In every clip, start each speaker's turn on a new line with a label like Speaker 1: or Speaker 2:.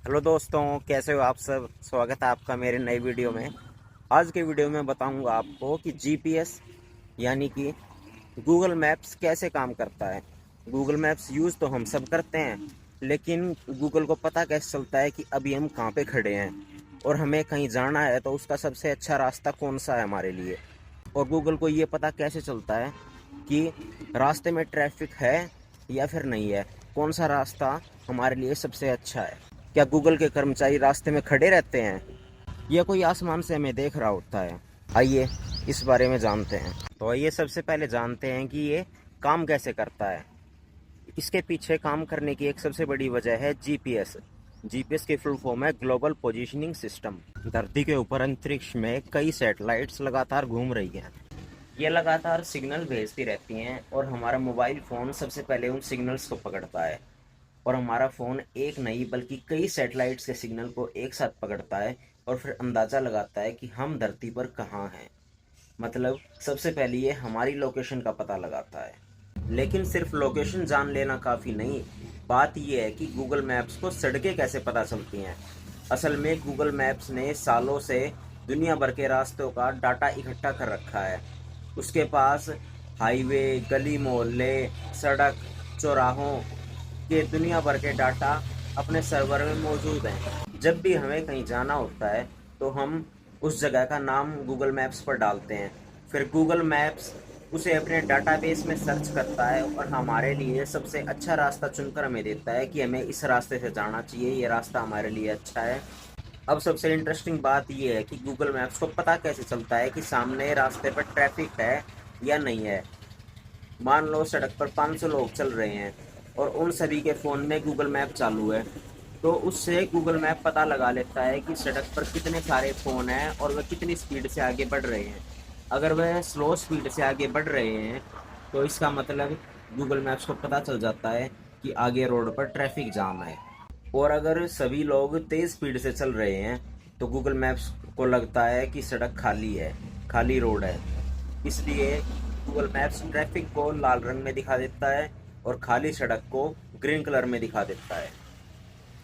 Speaker 1: Hello दोस्तों, कैसे हो आप सब। स्वागत है आपका मेरे नई वीडियो में। आज के वीडियो में बताऊंगा आपको कि जीपीएस यानी कि गूगल मैप्स कैसे काम करता है। गूगल मैप्स यूज़ तो हम सब करते हैं, लेकिन गूगल को पता कैसे चलता है कि अभी हम कहाँ पे खड़े हैं और हमें कहीं जाना है तो उसका सबसे अच्छा रास्ता कौन सा है हमारे लिए। और गूगल को ये पता कैसे चलता है कि रास्ते में ट्रैफिक है या फिर नहीं है, कौन सा रास्ता हमारे लिए सबसे अच्छा है। क्या गूगल के कर्मचारी रास्ते में खड़े रहते हैं या कोई आसमान से हमें देख रहा होता है। आइए इस बारे में जानते हैं। तो आइए सबसे पहले जानते हैं कि ये काम कैसे करता है। इसके पीछे काम करने की एक सबसे बड़ी वजह है जीपीएस। जीपीएस की फुल फॉर्म है ग्लोबल पोजीशनिंग सिस्टम। धरती के ऊपर अंतरिक्ष में कई सैटेलाइट्स लगातार घूम रही हैं। ये लगातार सिग्नल भेजती रहती हैं और हमारा मोबाइल फ़ोन सबसे पहले उन सिग्नल्स को पकड़ता है। और हमारा फ़ोन एक नहीं बल्कि कई सैटेलाइट्स के सिग्नल को एक साथ पकड़ता है और फिर अंदाज़ा लगाता है कि हम धरती पर कहाँ हैं। मतलब सबसे पहले ये हमारी लोकेशन का पता लगाता है। लेकिन सिर्फ लोकेशन जान लेना काफ़ी नहीं, बात यह है कि गूगल मैप्स को सड़कें कैसे पता चलती हैं। असल में गूगल मैप्स ने सालों से दुनिया भर के रास्तों का डाटा इकट्ठा कर रखा है। उसके पास हाईवे, गली मोहल्ले, सड़क, चौराहों के दुनिया भर के डाटा अपने सर्वर में मौजूद हैं। जब भी हमें कहीं जाना होता है तो हम उस जगह का नाम गूगल मैप्स पर डालते हैं। फिर गूगल मैप्स उसे अपने डाटाबेस में सर्च करता है और हमारे लिए सबसे अच्छा रास्ता चुनकर हमें देता है कि हमें इस रास्ते से जाना चाहिए, ये रास्ता हमारे लिए अच्छा है। अब सबसे इंटरेस्टिंग बात यह है कि गूगल मैप्स को पता कैसे चलता है कि सामने रास्ते पर ट्रैफिक है या नहीं है। मान लो सड़क पर 500 लोग चल रहे हैं और उन सभी के फ़ोन में गूगल मैप चालू है, तो उससे गूगल मैप पता लगा लेता है कि सड़क पर कितने सारे फ़ोन हैं और वह कितनी स्पीड से आगे बढ़ रहे हैं। अगर वह स्लो स्पीड से आगे बढ़ रहे हैं तो इसका मतलब गूगल मैप्स को पता चल जाता है कि आगे रोड पर ट्रैफिक जाम है। और अगर सभी लोग तेज़ स्पीड से चल रहे हैं तो गूगल मैप्स को लगता है कि सड़क खाली है, खाली रोड है। इसलिए गूगल मैप्स ट्रैफिक को लाल रंग में दिखा देता है और खाली सड़क को ग्रीन कलर में दिखा देता है।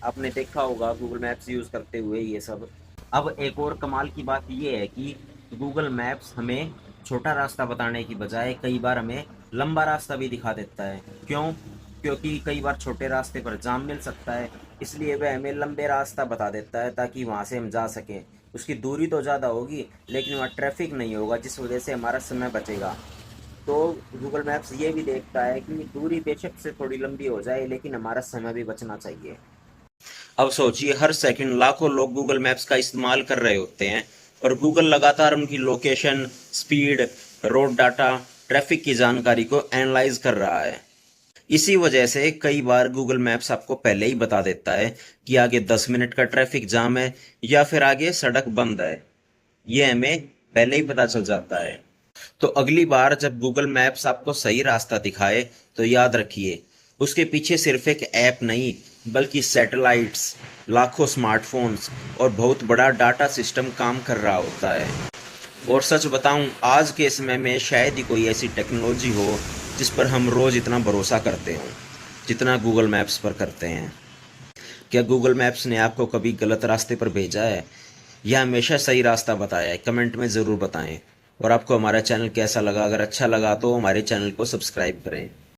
Speaker 1: आपने देखा होगा गूगल मैप्स यूज़ करते हुए ये सब। अब एक और कमाल की बात ये है कि गूगल मैप्स हमें छोटा रास्ता बताने की बजाय कई बार हमें लंबा रास्ता भी दिखा देता है। क्यों? क्योंकि कई बार छोटे रास्ते पर जाम मिल सकता है, इसलिए वह हमें लंबे रास्ता बता देता है ताकि वहाँ से हम जा सकें। उसकी दूरी तो ज़्यादा होगी लेकिन वहाँ ट्रैफिक नहीं होगा, जिस वजह से हमारा समय बचेगा। तो गूगल मैप्स ये भी देखता है कि दूरी बेशक से थोड़ी लंबी हो जाए लेकिन हमारा समय भी बचना चाहिए। अब सोचिए, हर सेकंड लाखों लोग गूगल मैप्स का इस्तेमाल कर रहे होते हैं और गूगल लगातार उनकी location, speed, road data, traffic की जानकारी को एनालाइज कर रहा है। इसी वजह से कई बार गूगल मैप्स आपको पहले ही बता देता है कि आगे 10 मिनट का ट्रैफिक जाम है या फिर आगे सड़क बंद है। ये हमें पहले ही पता चल जाता है। तो अगली बार जब गूगल मैप्स आपको सही रास्ता दिखाए तो याद रखिए, उसके पीछे सिर्फ एक ऐप नहीं बल्कि सैटेलाइट्स, लाखों स्मार्टफोन्स और बहुत बड़ा डाटा सिस्टम काम कर रहा होता है। और सच बताऊं, आज के समय में शायद ही कोई ऐसी टेक्नोलॉजी हो जिस पर हम रोज़ इतना भरोसा करते हों जितना गूगल मैप्स पर करते हैं। क्या गूगल मैप्स ने आपको कभी गलत रास्ते पर भेजा है या हमेशा सही रास्ता बताया है? कमेंट में ज़रूर बताएं। और आपको हमारा चैनल कैसा लगा? अगर अच्छा लगा तो हमारे चैनल को सब्सक्राइब करें।